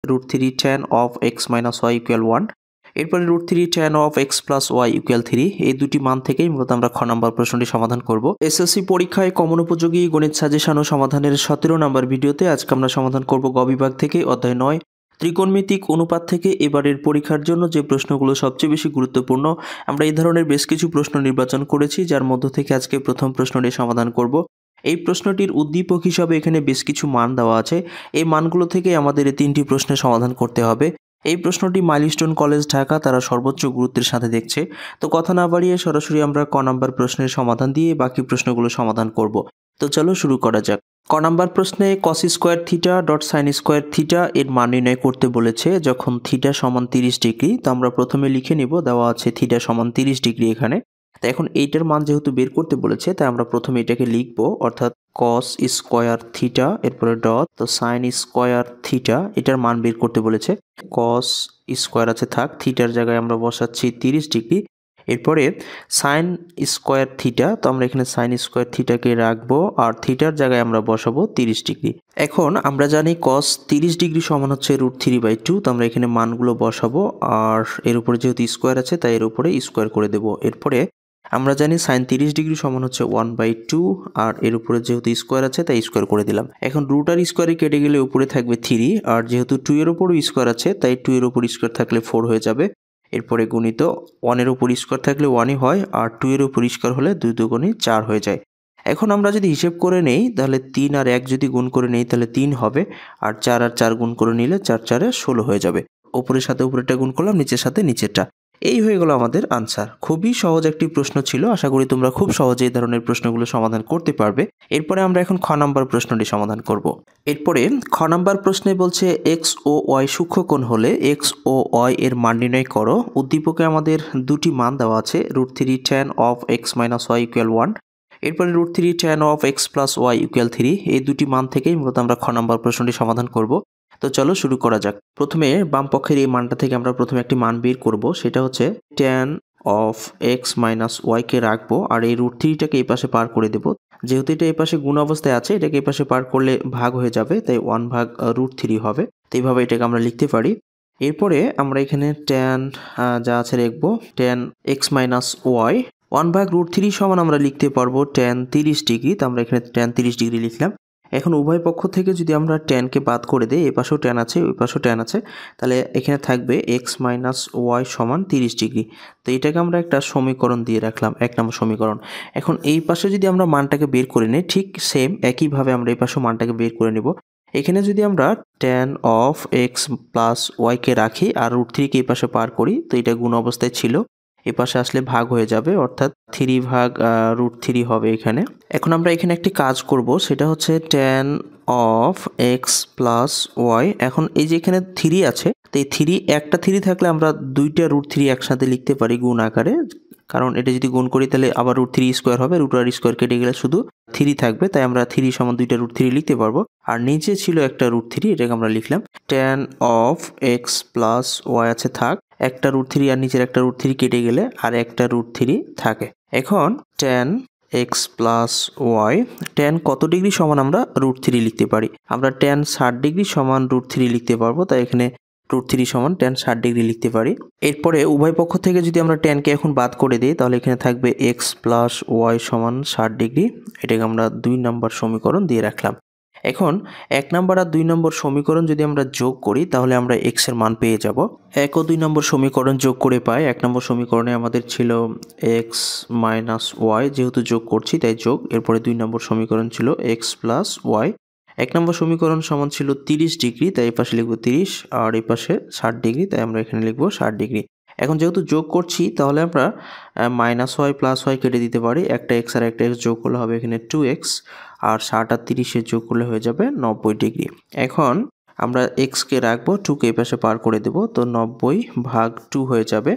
√3 tan of x minus y equal 1। এরপরে √3 tan of x plus y equal 3। এই দুটি মান থেকেই মূলত আমরা খ নম্বর প্রশ্নটি সমাধান করব। এসএসসি পরীক্ষায় কমন উপযোগী গণিত সাজেশন ও সমাধানের 17 নম্বর ভিডিওতে আজকে আমরা সমাধান করব গ বিভাগ থেকে অধ্যায় 9 ত্রিকোণমিতিক অনুপাত থেকে এবারের পরীক্ষার জন্য যে প্রশ্নগুলো সবচেয়ে বেশি গুরুত্বপূর্ণ। আমরা এই ধরনের বেশ কিছু প্রশ্ন নির্বাচন করেছি, যার মধ্য থেকে আজকে প্রথম প্রশ্নটি সমাধান করব। এই প্রশ্নটির উদ্দীপক হিসাবে এখানে বেশ কিছু মান দেওয়া আছে। এই মানগুলো থেকে আমাদের এই তিনটি প্রশ্নের সমাধান করতে হবে। এই প্রশ্নটি মাইলস্টোন কলেজ ঢাকা তারা সর্বোচ্চ গুরুত্বের সাথে দেখছে। তো কথা না বাড়িয়ে সরাসরি আমরা ক নম্বর প্রশ্নের সমাধান দিয়ে বাকি প্রশ্নগুলো সমাধান করব। তো চলো শুরু করা যাক। ক নম্বর প্রশ্নে cos square theta dot sine square theta এর মান নির্ণয় করতে বলেছে যখন থিটা সমান 30 ডিগ্রি। তো আমরা প্রথমে লিখে নিব, দেওয়া আছে থিটা সমান 30 ডিগ্রি এখানে। তো এখন এইটার মান যেহেতু বের করতে বলেছে তাই আমরা প্রথমে এটাকে লিখবো, অর্থাৎ cos স্কোয়ার থিটা এরপরে ডট, তো সাইন স্কোয়ার থিটা এটার মান বের করতে বলেছে। cos স্কোয়ার আছে থাক, থিটার জায়গায় আমরা বসাচ্ছি 30 ডিগ্রি। এরপরে সাইন স্কোয়ার থিটা, তো আমরা এখানে সাইন স্কোয়ার থিটাকে রাখবো আর থিটার জায়গায় আমরা বসাবো 30 ডিগ্রি। এখন আমরা জানি cos 30 ডিগ্রি সমান হচ্ছে √3/2। তো আমরা এখানে মানগুলো বসাবো আর এর উপরে যেহেতু স্কোয়ার আছে তাই এর উপরে স্কোয়ার করে দেবো। এরপরে আমরা জানি সাইন 30 ডিগ্রি সমান হচ্ছে 1/2 আর এর উপরে যেহেতু স্কোয়ার আছে তাই স্কোয়ার করে দিলাম। এখন রুট আর স্কোয়ারে কেটে গেলে উপরে থাকবে 3 আর যেহেতু 2 এর উপরও স্কোয়ার আছে তাই 2 এর উপর স্কোয়ার থাকলে 4 হয়ে যাবে। এরপরে গুণিত 1 এর উপর স্কোয়ার থাকলে 1ই হয় আর 2 এর উপর স্কোয়ার হলে 2 দুগুণে 4 হয়ে যায়। এখন আমরা যদি হিসেব করে নেই তাহলে 3 আর 1 যদি গুণ করে নেই তাহলে 3 হবে আর 4 আর 4 গুণ করে নিলে 4 4 16 হয়ে যাবে। উপরের সাথে উপরেরটা গুণ করলাম, নিচের সাথে নিচেরটা। এই হয়ে গেল আমাদের আনসার। খুবই সহজ একটি প্রশ্ন ছিল, আশা করি তোমরা খুব সহজে এই ধরনের প্রশ্নগুলো সমাধান করতে পারবে। এরপরে আমরা এখন খ নম্বর প্রশ্নটি সমাধান করব। এরপরে খ নম্বর প্রশ্নে বলছে এক্স ও ওয়াই সূক্ষ্মকোণ হলে এক্স ও ওয়াই এর মান নির্ণয় করো। উদ্দীপকে আমাদের দুটি মান দেওয়া আছে, √3 tan of x minus y equal 1। এরপরে √3 tan of x plus y equal 3। এই দুটি মান থেকেই মূলত আমরা খ নম্বর প্রশ্নটি সমাধান করব। তো চলো শুরু করা যাক। প্রথমে বাম পক্ষের এই মানটা থেকে আমরা প্রথমে একটি মান বের করব, সেটা হচ্ছে tan of x minus y কে রাখবো আর এই √3টাকে এই পাশে পার করে দেব। যেহেতু এটা এই পাশে গুণ অবস্থায় আছে, এটাকে এই পাশে পার করলে ভাগ হয়ে যাবে, তাই 1/√3 হবে। তো এইভাবে এটাকে আমরা লিখতে পারি। এরপরে আমরা এখানে tan যা আছে লিখবো tan x minus y 1/√3 সমান আমরা লিখতে পারবো tan 30 ডিগ্রি। তো আমরা এখানে tan 30 ডিগ্রি লিখলাম। এখন উভয় পক্ষ থেকে যদি আমরা ট্যানকে বাদ করে দিই, এই পাশেও ট্যান আছে ওই পাশেও ট্যান আছে, তাহলে এখানে থাকবে x minus y সমান 30 ডিগ্রি। তো এটাকে আমরা একটা সমীকরণ দিয়ে রাখলাম, 1 নম্বর সমীকরণ। এখন এই পাশে যদি আমরা মানটাকে বের করে নিই, ঠিক সেম একইভাবে আমরা এই পাশেও মানটাকে বের করে নিব। এখানে যদি আমরা tan of x plus y কে রাখি আর √3 কে এই পাশে পার করি, তো এটা গুণ অবস্থায় ছিল, এ পাশে আসলে ভাগ হয়ে যাবে, অর্থাৎ 3/√3 হবে এখানে। এখন আমরা এখানে একটি কাজ করব, সেটা হচ্ছে tan of x plus y। এখন এই যে এখানে 3 আছে, তো এই 3 একটা 3 থাকলে আমরা দুইটা √3 একসাথে লিখতে পারি গুণ আকারে, কারণ এটা যদি গুণ করি তাহলে আবার √3 স্কোয়ার হবে, √r স্কোয়ার কেটে গেলে শুধু 3 থাকবে, তাই আমরা 3 সমান দুইটা √3 লিখতে পারবো। আর নিচে ছিল একটা √3, এটাকে আমরা লিখলাম tan of x plus y আছে থাক, একটা √3 আর নিচের একটা √3 কেটে গেলে আর একটা √3 থাকে। এখন tan x plus y, tan কত ডিগ্রি সমান আমরা √3 লিখতে পারি, আমরা tan 60 ডিগ্রি সমান √3 লিখতে পারবো, তাই এখানে √3 সমান tan 60 ডিগ্রি লিখতে পারি। এরপরে উভয় পক্ষ থেকে যদি আমরা tanকে এখন বাদ করে দিই তাহলে এখানে থাকবে x plus y সমান 60 ডিগ্রি। এটাকে আমরা 2 নম্বর সমীকরণ দিয়ে রাখলাম। এখন 1 নম্বর আর 2 নম্বর সমীকরণ যদি আমরা যোগ করি তাহলে আমরা x এর মান পেয়ে যাব। 1 ও 2 নম্বর সমীকরণ যোগ করে পাই, 1 নম্বর সমীকরণে আমাদের ছিল x minus y, যেহেতু যোগ করছি তাই যোগ। এরপরে 2 নম্বর সমীকরণ ছিল x plus y। 1 নম্বর সমীকরণ সমান ছিল 30 ডিগ্রি, তাই এই পাশে লিখবো 30 আর এই পাশে 60 ডিগ্রি, তাই আমরা এখানে লিখবো 60 ডিগ্রি। এখন যেহেতু যোগ করছি তাহলে আমরা -y + y কেটে দিতে পারি, একটা x আর একটা x যোগ করলে হবে এখানে 2x আর 60 আর 30 যোগ করলে হয়ে যাবে 90 ডিগ্রি। এখন আমরা x কে রাখবো, 2 কে এই পাশে পার করে দেব, তো 90/2 হয়ে যাবে।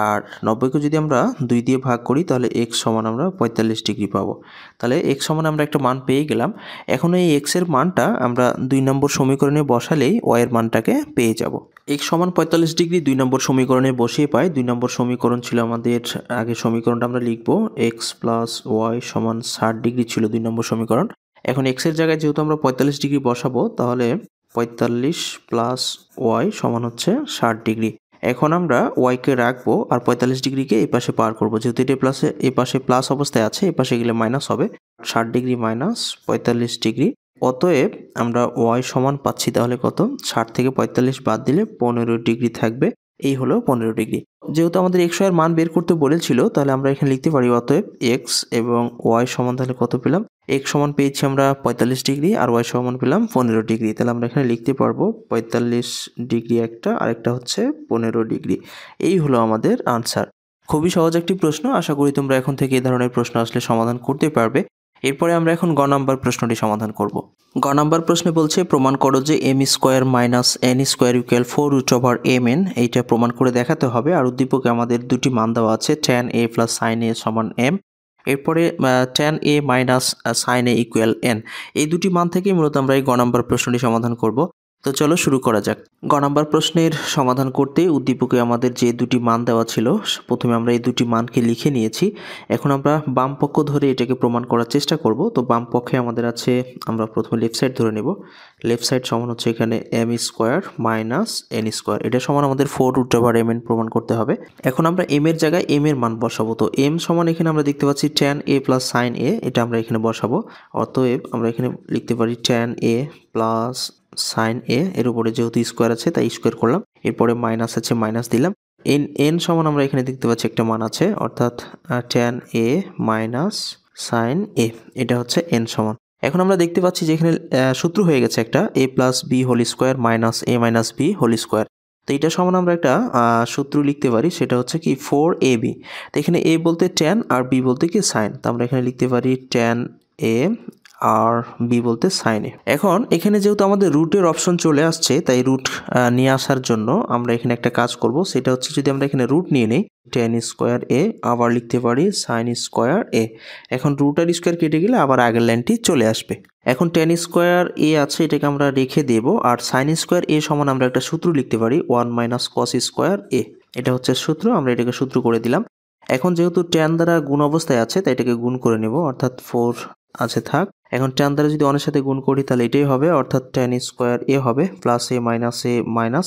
আর 90 কে যদি আমরা 2 দিয়ে ভাগ করি তাহলে x সমান আমরা 45 ডিগ্রি পাবো। তাহলে x সমান আমরা একটা মান পেয়ে গেলাম। এখন এই x এর মানটা আমরা 2 নম্বর সমীকরণে বসালেই y এর মানটাকে পেয়ে যাব। x সমান 45 ডিগ্রি 2 নম্বর সমীকরণে বসিয়ে পাই। 2 নম্বর সমীকরণ ছিল আমাদের, আগের সমীকরণটা আমরা লিখবো x plus y সমান 60 ডিগ্রি ছিল 2 নম্বর সমীকরণ। এখন x এর জায়গায় যেহেতু আমরা 45 ডিগ্রি বসাবো তাহলে 45 প্লাস ওয়াই সমান হচ্ছে 60 ডিগ্রি। এখন আমরা ওয়াইকে রাখবো আর 45 ডিগ্রিকে এই পাশে পার করবো, যেহেতু এটা প্লাসে এই পাশে প্লাস অবস্থায় আছে, এই পাশে গেলে মাইনাস হবে। 60 ডিগ্রি মাইনাস 45 ডিগ্রি, অতএব আমরা ওয়াই সমান পাচ্ছি তাহলে কত, 60 থেকে 45 বাদ দিলে 15 ডিগ্রি থাকবে। এই হলো 15 ডিগ্রি। যেহেতু আমাদের এক্স ওয়াইয়ের মান বের করতে বলেছিল, তাহলে আমরা এখানে লিখতে পারি অতএব এক্স এবং ওয়াই সমান তাহলে কত পেলাম, এক্স সমান পেয়েছি আমরা 45 ডিগ্রি আর ওয়াই সমান পেলাম 15 ডিগ্রি। তাহলে আমরা এখানে লিখতে পারবো 45 ডিগ্রি একটা, আরেকটা হচ্ছে 15 ডিগ্রি। এই হলো আমাদের আনসার। খুবই সহজ একটি প্রশ্ন, আশা করি তোমরা এখন থেকে এই ধরনের প্রশ্ন আসলে সমাধান করতে পারবে। এরপরে আমরা এখন গ নাম্বার প্রশ্নটি সমাধান করব। গ নাম্বার প্রশ্নে বলছে প্রমাণ করো যে M square minus N square equal 4√m n, এইটা প্রমাণ করে দেখাতে হবে। আর উদ্দীপকে আমাদের দুটি মান দেওয়া আছে, tan a plus sign a সমান m, এরপরে tan a minus sine a equal n। এই দুটি মান থেকেই মূলত আমরা এই গ নাম্বার প্রশ্নটি সমাধান করব। তো চলো শুরু করা যাক। গ নাম্বার প্রশ্নের সমাধান করতে উদ্দীপকে আমাদের যে দুটি মান দেওয়া ছিল, প্রথমে আমরা এই দুটি মানকে লিখে নিয়েছি। এখন আমরা বাম পক্ষ ধরে এটাকে প্রমাণ করার চেষ্টা করব। তো বাম পক্ষে আমাদের আছে, আমরা প্রথমে লেফট সাইড ধরে নেব। লেফট সাইড সমান হচ্ছে এখানে M square minus N square, এটা সমান আমাদের 4√m n প্রমাণ করতে হবে। এখন আমরা এম এর জায়গায় এম এর মান বসাবো। তো এম সমান এখানে আমরা দেখতে পাচ্ছি tan a plus sign a, এটা আমরা এখানে বসাবো। অতএব আমরা এখানে লিখতে পারি tan a প্লাস সাইন এ, এর উপরে যেহেতু স্কোয়ার আছে তাই স্কোয়ার করলাম, এরপরে মাইনাস আছে মাইনাস দিলাম। এন সমান আমরা এখানে দেখতে পাচ্ছি একটা মান আছে, অর্থাৎ tan a মাইনাস সাইন এ, এটা হচ্ছে এন সমান। এখন আমরা দেখতে পাচ্ছি যে এখানে সূত্র হয়ে গেছে একটা, a plus B whole square minus a minus B whole square. তো এটা সমান আমরা একটা সূত্র লিখতে পারি, সেটা হচ্ছে কি 4ab। তো এখানে a বলতে tan আর b বলতে কি সাইন, তো আমরা এখানে লিখতে পারি tan a আর বি বলতে সাইন এ। এখন এখানে যেহেতু আমাদের রুটের অপশন চলে আসছে, তাই রুট নিয়ে আসার জন্য আমরা এখানে একটা কাজ করব, সেটা হচ্ছে যদি আমরা এখানে রুট নিয়ে নিই tan স্কোয়ার এ, আবার লিখতে পারি সাইন স্কোয়ার এ। এখন রুট আর স্কোয়ার কেটে গেলে আবার আগের লাইনটি চলে আসবে। এখন tan স্কোয়ার এ আছে, এটাকে আমরা রেখে দেব, আর সাইন স্কোয়ার এ সমান আমরা একটা সূত্র লিখতে পারি 1 মাইনাস কস স্কোয়ার এ, এটা হচ্ছে সূত্র, আমরা এটাকে সূত্র করে দিলাম। এখন যেহেতু tan দ্বারা গুণ অবস্থায় আছে, তাই এটাকে গুণ করে নেব, অর্থাৎ 4 আছে থাক। এখন tan দ্বারা যদি অনের সাথে গুণ করি তাহলে এটাই হবে, অর্থাৎ tan স্কোয়ার এ হবে plus A minus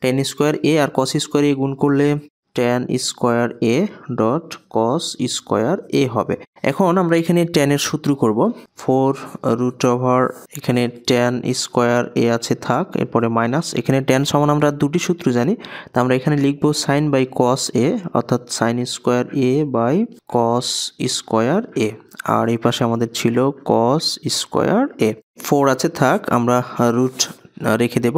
tan square A আর কস স্কোয়ার এ গুণ করলে tan square A dot cos square A হবে। এখন আমরা এখানে tan এর সূত্র করব, 4√, এখানে tan স্কোয়ার এ আছে থাক, এরপরে মাইনাস, এখানে tan সমান আমরা দুটি সূত্র জানি, তা আমরা এখানে লিখবো সাইন বাই কস এ, অর্থাৎ sine square A by cos square A, আর এই পাশে আমাদের ছিল কস স্কোয়ার এ। 4 আছে থাক, আমরা রুট রেখে দেব।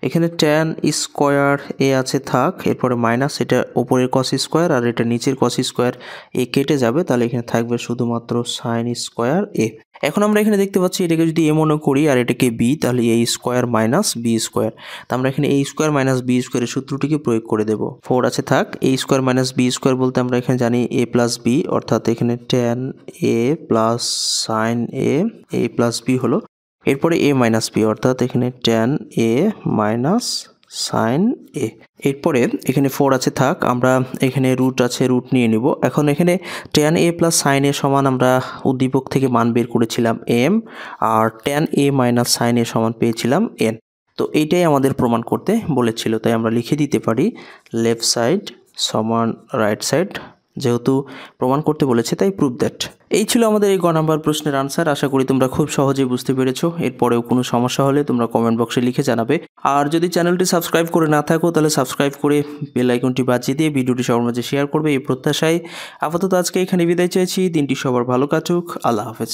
এখানে tan স্কোয়ার এ আছে থাক, এরপরে মাইনাস, এটা উপরের কস স্কোয়ার আর এটা নিচের কস স্কোয়ার এ কেটে যাবে, তাহলে এখানে থাকবে শুধুমাত্র সাইন স্কোয়ার এ। এখন আমরা এখানে দেখতে পাচ্ছি এটাকে যদি এ মনে করি আর এটাকে বি, তাহলে এ স্কোয়ার মাইনাস বি স্কোয়ার। তো আমরা এখানে এ স্কোয়ার মাইনাস বি স্কোয়ারের সূত্রটিকে প্রয়োগ করে দেব। 4 আছে থাক, এ স্কোয়ার মাইনাস বি স্কোয়ার বলতে আমরা এখানে জানি এ প্লাস বি, অর্থাৎ এখানে tan এ প্লাস সাইন এ প্লাস বি হলো, এরপরে এ মাইনাস বি, অর্থাৎ এখানে tan এ মাইনাস সাইন এ। এরপরে এখানে 4 আছে থাক, আমরা এখানে রুট আছে, রুট নিয়ে নিব। এখন এখানে tan এ প্লাস সাইন এ সমান আমরা উদ্দীপক থেকে মান বের করেছিলাম m, আর tan এ মাইনাস সাইন এ সমান পেয়েছিলাম n। তো এইটাই আমাদের প্রমাণ করতে বলেছিল, তাই আমরা লিখে দিতে পারি লেফট সাইড সমান রাইট সাইড, যেহেতু প্রমাণ করতে বলেছে তাই প্রুভ দ্যাট। এই ছিল আমাদের এই গ নাম্বার প্রশ্নের আনসার। আশা করি তোমরা খুব সহজেই বুঝতে পেরেছো। এরপরেও কোনো সমস্যা হলে তোমরা কমেন্ট বক্সে লিখে জানাবে। আর যদি চ্যানেলটি সাবস্ক্রাইব করে না থাকো তাহলে সাবস্ক্রাইব করে বেল আইকনটি বাজিয়ে দিয়ে ভিডিওটি সবার মাঝে শেয়ার করবে, এই প্রত্যাশায় আপাতত আজকে এখানে বিদায় চাইছি। দিনটি সবার ভালো কাটুক। আল্লাহ হাফেজ।